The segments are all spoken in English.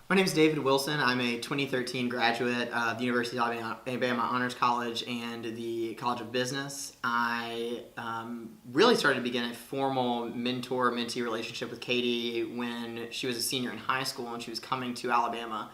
My name is David Wilson. I'm a 2013 graduate of the University of Alabama Honors College and the College of Business. I really started to begin a formal mentor-mentee relationship with Katie when she was a senior in high school and she was coming to Alabama.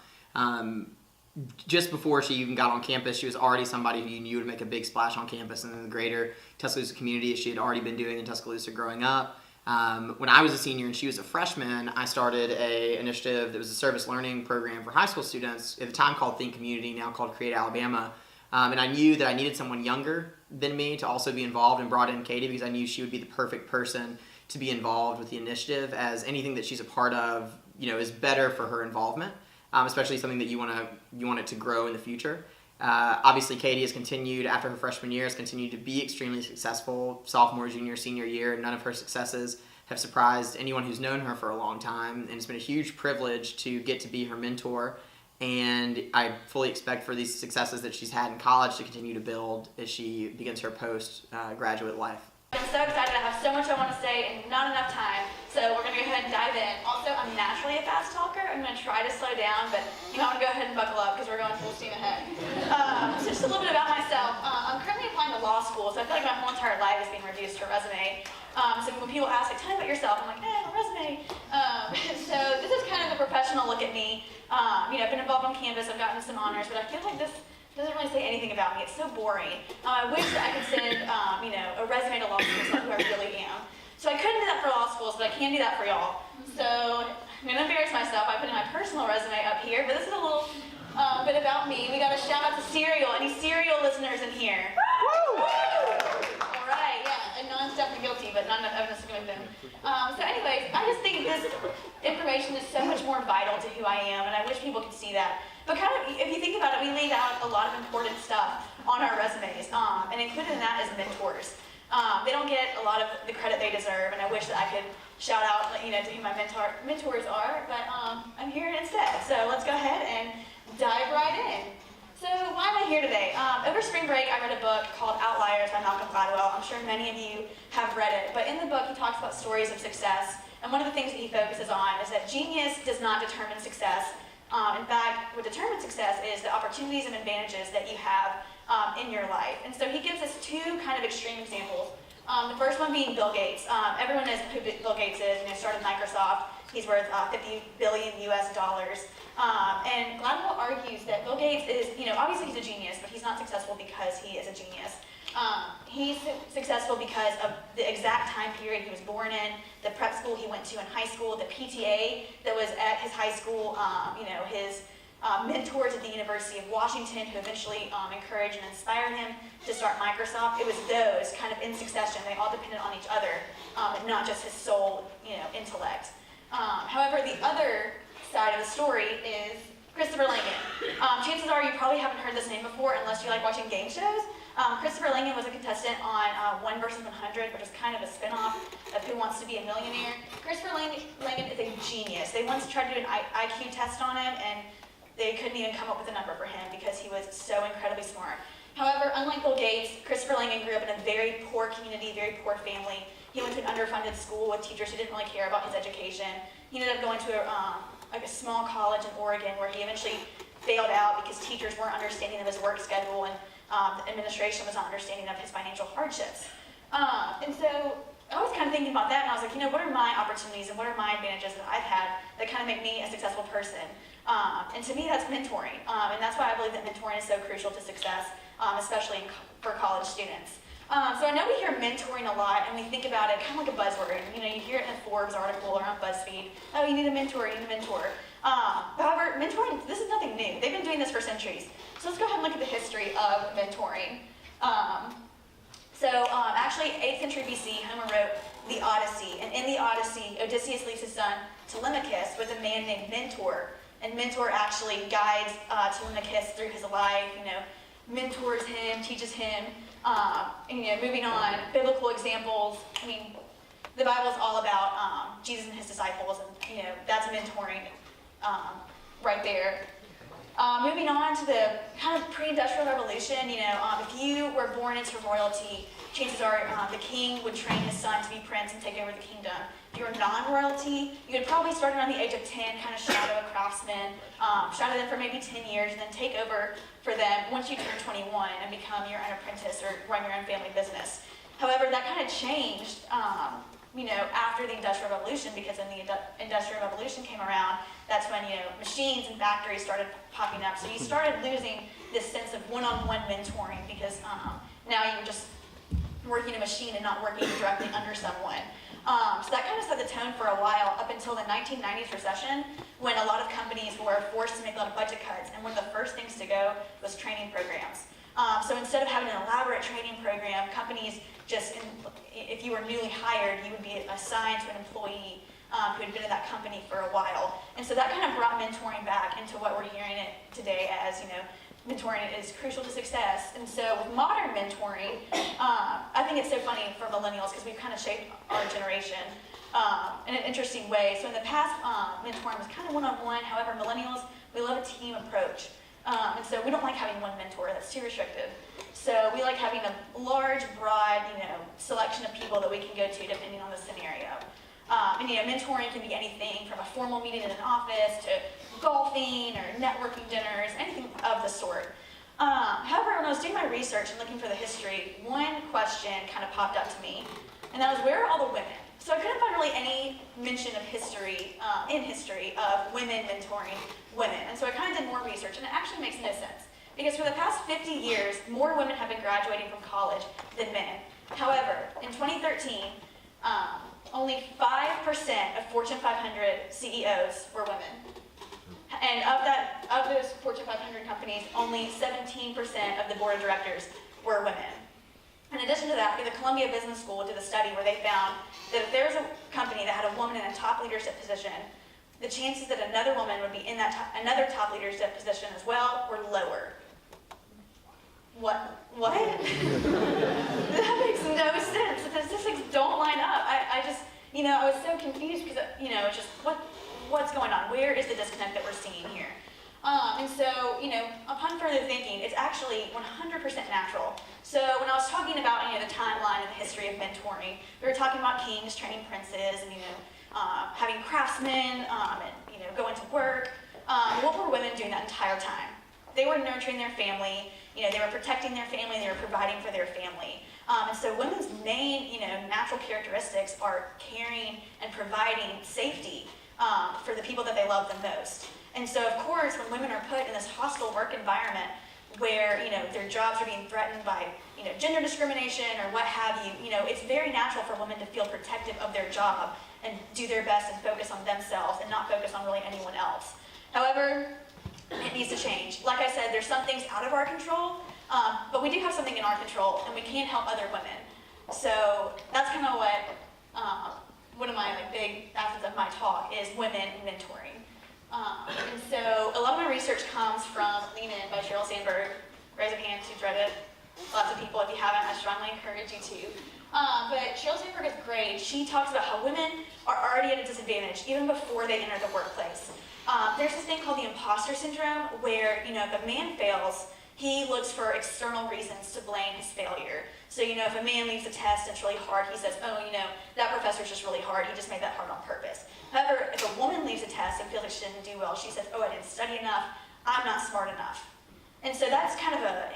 Just before she even got on campus, she was already somebody who you knew would make a big splash on campus and in the greater Tuscaloosa community, as she had already been doing in Tuscaloosa growing up. When I was a senior and she was a freshman, I started an initiative that was a service learning program for high school students, at the time called Think Community, now called Create Alabama. And I knew that I needed someone younger than me to also be involved, and brought in Katie because I knew she would be the perfect person to be involved with the initiative, as anything that she's a part of, is better for her involvement, especially something that you want it to grow in the future. Obviously, Katie has continued, after her freshman year, has continued to be extremely successful sophomore, junior, senior year. None of her successes have surprised anyone who's known her for a long time, and it's been a huge privilege to get to be her mentor. And I fully expect for these successes that she's had in college to continue to build as she begins her post-graduate life. I'm so excited. I have so much I want to say and not enough time, so we're going to go ahead and dive in. Also, I'm naturally a fast talker. I'm going to try to slow down, but I'm going to go ahead and buckle up because we're going full steam ahead. So just a little bit about myself. I'm currently applying to law school, so I feel like my whole entire life is being reduced to a resume. So when people ask, tell me about yourself, I'm like, my resume. So this is kind of a professional look at me. I've been involved on campus, I've gotten some honors, but I feel like this doesn't really say anything about me. It's so boring. I wish that I could send, a resume to law school so who I really am. So I couldn't do that for law schools, but I can do that for y'all. So I'm going to embarrass myself by putting my personal resume up here, but this is a little bit about me. We got a shout out to Serial. Any Serial listeners in here? Woo! All right, yeah, and Non's definitely guilty, but not enough evidence to convict him. So anyways, I just think this information is so much more vital to who I am, and I wish people could see that. But kind of, if you think about it, we laid out a lot of important stuff on our resumes, and included in that is mentors. They don't get a lot of the credit they deserve, and I wish that I could shout out, to who my mentors are, but I'm here instead. So let's go ahead and dive right in. So why am I here today? Over spring break, I read a book called Outliers by Malcolm Gladwell. I'm sure many of you have read it, but in the book, he talks about stories of success, and one of the things that he focuses on is that genius does not determine success. In fact, what determines success is the opportunities and advantages that you have in your life. And so he gives us two kind of extreme examples. The first one being Bill Gates. Everyone knows who Bill Gates is. Started Microsoft. He's worth $50 billion US. And Gladwell argues that Bill Gates is, obviously he's a genius, but he's not successful because he is a genius. He's successful because of the exact time period he was born in, the prep school he went to in high school, the PTA that was at his high school, his mentors at the University of Washington who eventually encouraged and inspired him to start Microsoft. It was those kind of in succession. They all depended on each other, and not just his sole, intellect. However, the other side of the story is Christopher Langan. Chances are you probably haven't heard this name before unless you like watching game shows. Christopher Langan was a contestant on 1 vs. 100, which is kind of a spin-off of Who Wants to Be a Millionaire. Christopher Langan is a genius. They once tried to do an IQ test on him, and they couldn't even come up with a number for him because he was so incredibly smart. However, unlike Bill Gates, Christopher Langan grew up in a very poor community, very poor family. He went to an underfunded school with teachers who didn't really care about his education. He ended up going to a small college in Oregon where he eventually failed out because teachers weren't understanding of his work schedule, and the administration was not understanding of his financial hardships. And so I was kind of thinking about that, and I was like, what are my opportunities and what are my advantages that I've had that kind of make me a successful person? And to me, that's mentoring. And that's why I believe that mentoring is so crucial to success, especially for college students. So I know we hear mentoring a lot, and we think about it kind of like a buzzword. You hear it in a Forbes article or on BuzzFeed. Oh, you need a mentor, you need a mentor. However, mentoring, this is nothing new. They've been doing this for centuries. So let's go ahead and look at the history of mentoring. Actually, 8th century BC, Homer wrote the Odyssey. And in the Odyssey, Odysseus leaves his son Telemachus with a man named Mentor. And Mentor actually guides Telemachus through his life, mentors him, teaches him. Moving on, biblical examples. The Bible is all about Jesus and his disciples, and that's mentoring right there. Moving on to the kind of pre-industrial revolution, if you were born into royalty, chances are the king would train his son to be prince and take over the kingdom. If you were non-royalty, you would probably start around the age of 10, kind of shadow a craftsman, shadow them for maybe 10 years, and then take over for them once you turn 21 and become your own apprentice or run your own family business. However, that kind of changed, after the Industrial Revolution, because when the Industrial Revolution came around, that's when, machines and factories started popping up. So you started losing this sense of one-on-one mentoring because now you were just working a machine and not working directly under someone. So that kind of set the tone for a while up until the 1990s recession, when a lot of companies were forced to make a lot of budget cuts, and one of the first things to go was training programs. So instead of having an elaborate training program, companies just, if you were newly hired, you would be assigned to an employee who had been in that company for a while. And so that kind of brought mentoring back into what we're hearing it today as, mentoring is crucial to success. And so with modern mentoring, I think it's so funny for millennials because we've kind of shaped our generation in an interesting way. So in the past, mentoring was kind of one-on-one. However, millennials, we love a team approach. And so we don't like having one mentor. That's too restrictive. So we like having a large, broad, selection of people that we can go to depending on the scenario. And mentoring can be anything from a formal meeting in an office to golfing or networking dinners, anything of the sort. However, when I was doing my research and looking for the history, one question kind of popped up to me, and that was, where are all the women? So I couldn't find really any mention of history, in history, of women mentoring women. And so I kind of did more research, and it actually makes no sense. Because for the past 50 years, more women have been graduating from college than men. However, in 2013, only 5% of Fortune 500 CEOs were women. And of those Fortune 500 companies, only 17% of the board of directors were women. In addition to that, the Columbia Business School did a study where they found that if there was a company that had a woman in a top leadership position, the chances that another woman would be in another top leadership position as well were lower. What? That makes no sense. The statistics don't line up. I just, I was so confused because, it's just, what's going on? Where is the disconnect that we're seeing here? And so, upon further thinking, it's actually 100% natural. So when I was talking about, the timeline and the history of mentoring, we were talking about kings training princes and, having craftsmen and, going to work. What were women doing that entire time? They were nurturing their family, they were protecting their family, they were providing for their family. And so women's main, natural characteristics are caring and providing safety for the people that they love the most. And so, of course, when women are put in this hostile work environment where, their jobs are being threatened by, gender discrimination or what have you, it's very natural for women to feel protective of their job and do their best and focus on themselves and not focus on really anyone else. However, it needs to change. Like I said, there's some things out of our control, but we do have something in our control, and we can help other women. So that's kind of what one of my big facets of my talk is women mentoring. And so a lot of my research comes from Lean In by Sheryl Sandberg. Raise a hand who's read it. Lots of people. If you haven't, I strongly encourage you to. But Sheryl Sandberg is great. She talks about how women are already at a disadvantage even before they enter the workplace. There's this thing called the imposter syndrome where, if a man fails, he looks for external reasons to blame his failure. So, if a man leaves a test and it's really hard, he says, oh, that professor's just really hard. He just made that hard on purpose. However, if a woman leaves a test and feels like she didn't do well, she says, oh, I didn't study enough. I'm not smart enough. And so that's kind of a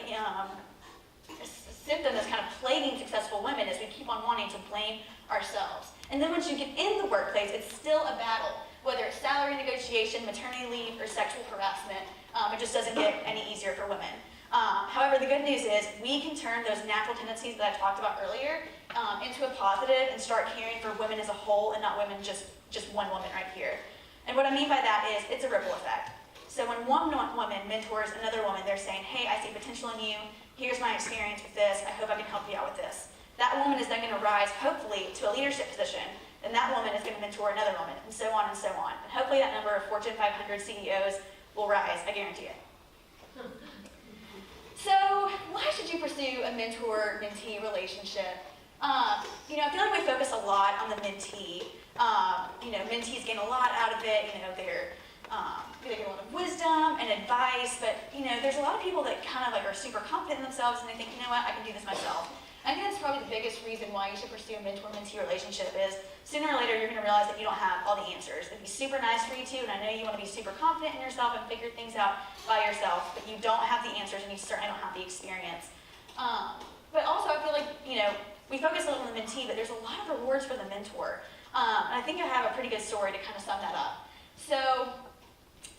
symptom that's kind of plaguing successful women is we keep on wanting to blame ourselves. And then once you get in the workplace, it's still a battle. Whether it's salary negotiation, maternity leave, or sexual harassment, it just doesn't get any easier for women. However, the good news is we can turn those natural tendencies that I talked about earlier into a positive and start caring for women as a whole and not women just one woman right here. And what I mean by that is it's a ripple effect. So when one woman mentors another woman, they're saying, hey, I see potential in you. Here's my experience with this. I hope I can help you out with this. That woman is then going to rise, hopefully, to a leadership position. And that woman is going to mentor another woman, and so on and so on. And hopefully that number of Fortune 500 CEOs will rise, I guarantee it. So why should you pursue a mentor-mentee relationship? I feel like we focus a lot on the mentee. Mentees gain a lot out of it. They get a lot of wisdom and advice, but there's a lot of people that kind of are super confident in themselves and they think, I can do this myself. I think that's probably the biggest reason why you should pursue a mentor-mentee relationship is sooner or later you're going to realize that you don't have all the answers. It'd be super nice for you to, and I know you want to be super confident in yourself and figure things out by yourself, but you don't have the answers and you certainly don't have the experience. But also I feel like, we focus a little on the mentee, but there's a lot of rewards for the mentor. And I think I have a pretty good story to kind of sum that up. So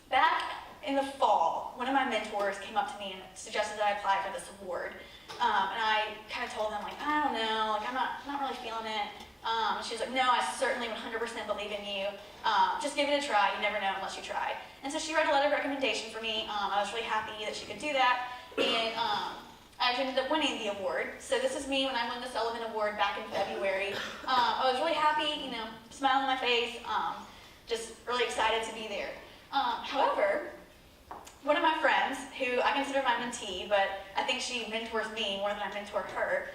back in the fall, one of my mentors came up to me and suggested that I apply for this award. And I kind of told them, like, I don't know, like, I'm not really feeling it. And she was like, no, I certainly 100% believe in you. Just give it a try. You never know unless you try. And so she wrote a letter of recommendation for me. I was really happy that she could do that. And I actually ended up winning the award. So this is me when I won the Sullivan Award back in February. I was really happy, smile on my face, just really excited to be there. However, one of my friends, who I consider my mentee, but I think she mentors me more than I mentor her,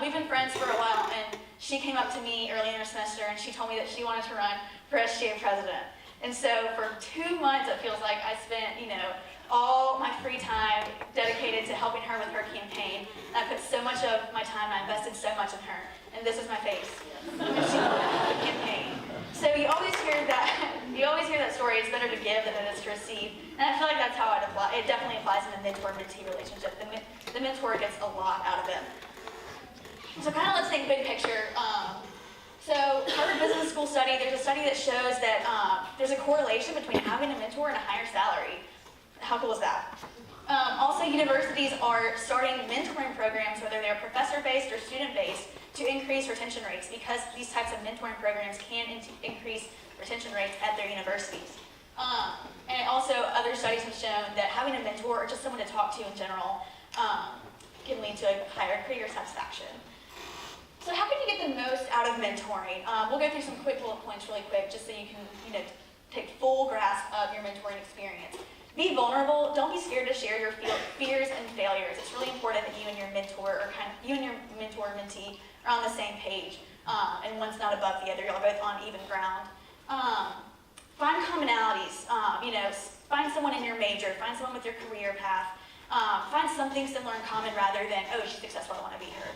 we've been friends for a while, and she came up to me early in her semester and she told me that she wanted to run for SGA president. And so for 2 months, it feels like I spent, all my free time dedicated to helping her with her campaign. And I put so much of my time, I invested so much in her. And this is my face. She won the campaign. So you always hear that story, it's better to give than it is to receive. And I feel like that's how it definitely applies in the mentor-mentee relationship. The mentor gets a lot out of it. So kind of let's think big picture. So Harvard Business School study, there's a study that shows that there's a correlation between having a mentor and a higher salary. How cool is that? Also, universities are starting mentoring programs, whether they're professor-based or student-based, to increase retention rates because these types of mentoring programs can increase retention rates at their universities. And also, other studies have shown that having a mentor or just someone to talk to in general can lead to a higher career satisfaction. So how can you get the most out of mentoring? We'll go through some quick bullet points really quick just so you can take full grasp of your mentoring experience. Be vulnerable. Don't be scared to share your fears and failures. It's really important that you and your mentor or mentee are on the same page, and one's not above the other. You're both on even ground. Find commonalities. Find someone in your major. Find someone with your career path. Find something similar in common rather than, oh, she's successful, I want to be her.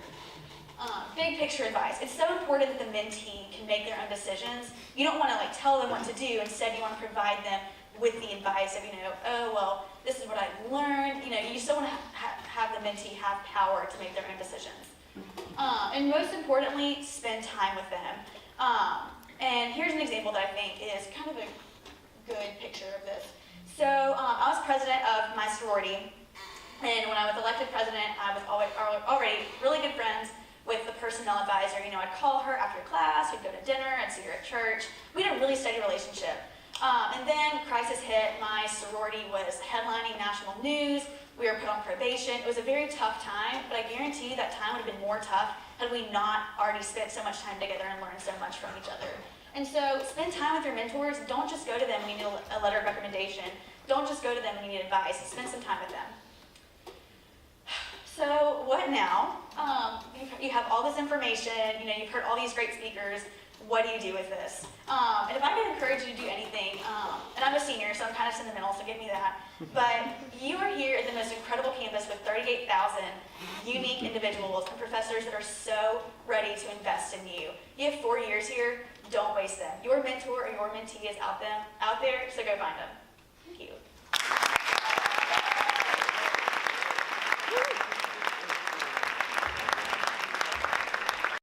Big picture advice. It's so important that the mentee can make their own decisions. You don't want to tell them what to do. Instead, you want to provide them with the advice of, oh, well, this is what I learned. You still want to have the mentee have power to make their own decisions. And most importantly, spend time with them. And here's an example that I think is kind of a good picture of this. So I was president of my sorority, and when I was elected president, I was already really good friends with the personnel advisor. I'd call her after class, we'd go to dinner, I'd see her at church. We had a really steady relationship. And then crisis hit. My sorority was headlining national news. We were put on probation. It was a very tough time, but I guarantee you that time would have been more tough had we not already spent so much time together and learned so much from each other. And so spend time with your mentors. Don't just go to them when you need a letter of recommendation. Don't just go to them when you need advice. Spend some time with them. So what now? You have all this information. You've heard all these great speakers. What do you do with this? And if I could encourage you to do anything, and I'm a senior, so I'm kind of sentimental, so give me that. But you are here at the most incredible campus with 38,000 unique individuals and professors that are so ready to invest in you. You have 4 years here. Don't waste them. Your mentor or your mentee is out there, so go find them. Thank you.